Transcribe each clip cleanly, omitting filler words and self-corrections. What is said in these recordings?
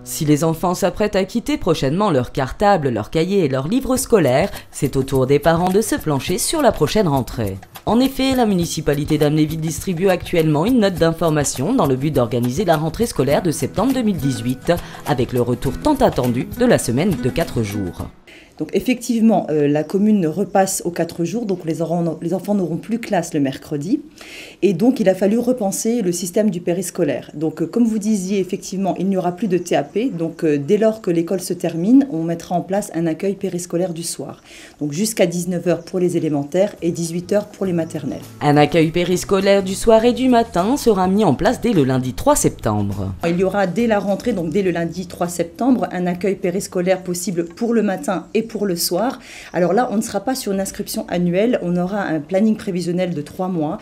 Si les enfants s'apprêtent à quitter prochainement leur cartable, leurs cahiers et leurs livres scolaires, c'est au tour des parents de se plancher sur la prochaine rentrée. En effet, la municipalité d'Amnéville distribue actuellement une note d'information dans le but d'organiser la rentrée scolaire de septembre 2018, avec le retour tant attendu de la semaine de 4 jours. Donc effectivement, la commune repasse aux 4 jours, donc les enfants n'auront plus classe le mercredi. Et donc il a fallu repenser le système du périscolaire. Donc comme vous disiez, effectivement, il n'y aura plus de TAP. Donc dès lors que l'école se termine, on mettra en place un accueil périscolaire du soir. Donc jusqu'à 19 h pour les élémentaires et 18 h pour les maternelles. Un accueil périscolaire du soir et du matin sera mis en place dès le lundi 3 septembre. Il y aura dès la rentrée, donc dès le lundi 3 septembre, un accueil périscolaire possible pour le matin et pour le soir. Alors là, on ne sera pas sur une inscription annuelle, on aura un planning prévisionnel de 3 mois,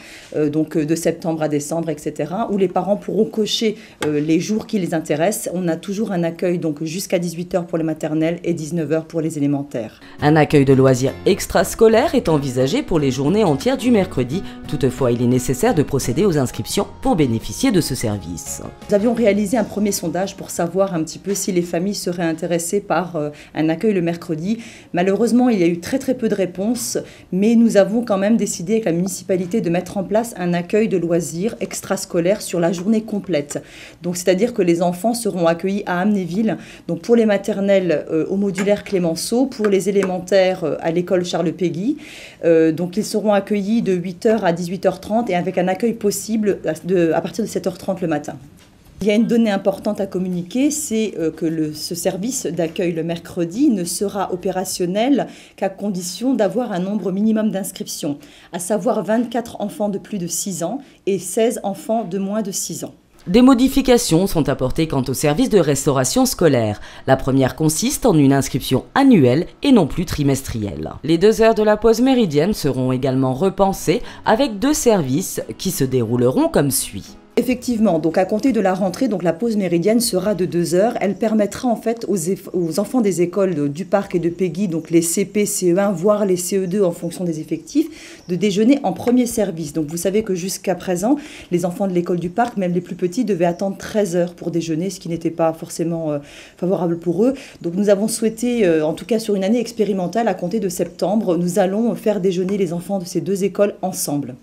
donc de septembre à décembre, etc., où les parents pourront cocher les jours qui les intéressent. On a toujours un accueil donc jusqu'à 18 h pour les maternelles et 19 h pour les élémentaires. Un accueil de loisirs extrascolaires est envisagé pour les journées entières du mercredi. Toutefois, il est nécessaire de procéder aux inscriptions pour bénéficier de ce service. Nous avions réalisé un premier sondage pour savoir un petit peu si les familles seraient intéressées par un accueil le mercredi. Malheureusement, il y a eu très peu de réponses, mais nous avons quand même décidé avec la municipalité de mettre en place un accueil de loisirs extrascolaires sur la journée complète. Donc, c'est-à-dire que les enfants seront accueillis à Amnéville, donc pour les maternelles au modulaire Clémenceau, pour les élémentaires à l'école Charles Péguy. Donc, ils seront accueillis de 8 h à 18 h 30 et avec un accueil possible à partir de 7 h 30 le matin. Il y a une donnée importante à communiquer, c'est que ce service d'accueil le mercredi ne sera opérationnel qu'à condition d'avoir un nombre minimum d'inscriptions, à savoir 24 enfants de plus de 6 ans et 16 enfants de moins de 6 ans. Des modifications sont apportées quant au service de restauration scolaire. La première consiste en une inscription annuelle et non plus trimestrielle. Les 2 heures de la pause méridienne seront également repensées avec 2 services qui se dérouleront comme suit. Effectivement, donc à compter de la rentrée, donc la pause méridienne sera de 2 heures. Elle permettra en fait aux enfants des écoles du Parc et de Péguy, donc les CP, CE1, voire les CE2 en fonction des effectifs, de déjeuner en premier service. Donc vous savez que jusqu'à présent, les enfants de l'école du Parc, même les plus petits, devaient attendre 13 heures pour déjeuner, ce qui n'était pas forcément favorable pour eux. Donc nous avons souhaité, en tout cas sur une année expérimentale, à compter de septembre, nous allons faire déjeuner les enfants de ces 2 écoles ensemble.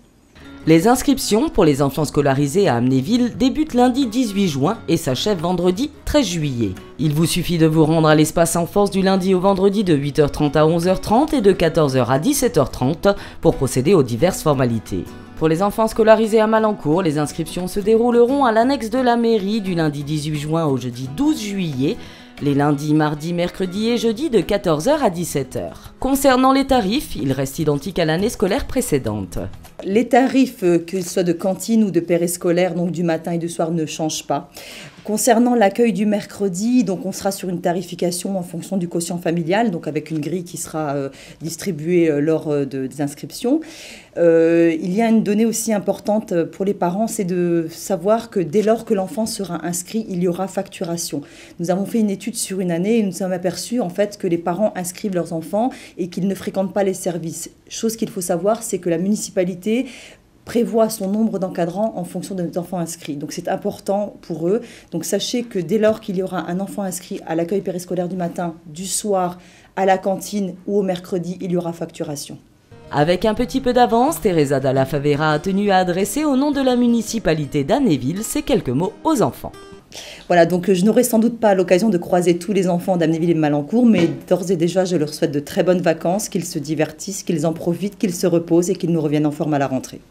Les inscriptions pour les enfants scolarisés à Amnéville débutent lundi 18 juin et s'achèvent vendredi 13 juillet. Il vous suffit de vous rendre à l'espace enfance du lundi au vendredi de 8 h 30 à 11 h 30 et de 14 h à 17 h 30 pour procéder aux diverses formalités. Pour les enfants scolarisés à Malancourt, les inscriptions se dérouleront à l'annexe de la mairie du lundi 18 juin au jeudi 12 juillet. Les lundis, mardis, mercredis et jeudis de 14 h à 17 h. Concernant les tarifs, ils restent identiques à l'année scolaire précédente. Les tarifs, qu'ils soient de cantine ou de périscolaire, donc du matin et du soir, ne changent pas. Concernant l'accueil du mercredi, donc on sera sur une tarification en fonction du quotient familial, donc avec une grille qui sera distribuée lors des inscriptions. Il y a une donnée aussi importante pour les parents, c'est de savoir que dès lors que l'enfant sera inscrit, il y aura facturation. Nous avons fait une étude sur une année et nous nous sommes aperçus en fait que les parents inscrivent leurs enfants et qu'ils ne fréquentent pas les services. Chose qu'il faut savoir, c'est que la municipalité prévoit son nombre d'encadrants en fonction des enfants inscrits. Donc c'est important pour eux. Donc sachez que dès lors qu'il y aura un enfant inscrit à l'accueil périscolaire du matin, du soir, à la cantine ou au mercredi, il y aura facturation. Avec un petit peu d'avance, Teresa Dalla Favera a tenu à adresser au nom de la municipalité d'Amnéville ces quelques mots aux enfants. Voilà, donc je n'aurai sans doute pas l'occasion de croiser tous les enfants d'Amnéville et de Malancourt, mais d'ores et déjà, je leur souhaite de très bonnes vacances, qu'ils se divertissent, qu'ils en profitent, qu'ils se reposent et qu'ils nous reviennent en forme à la rentrée.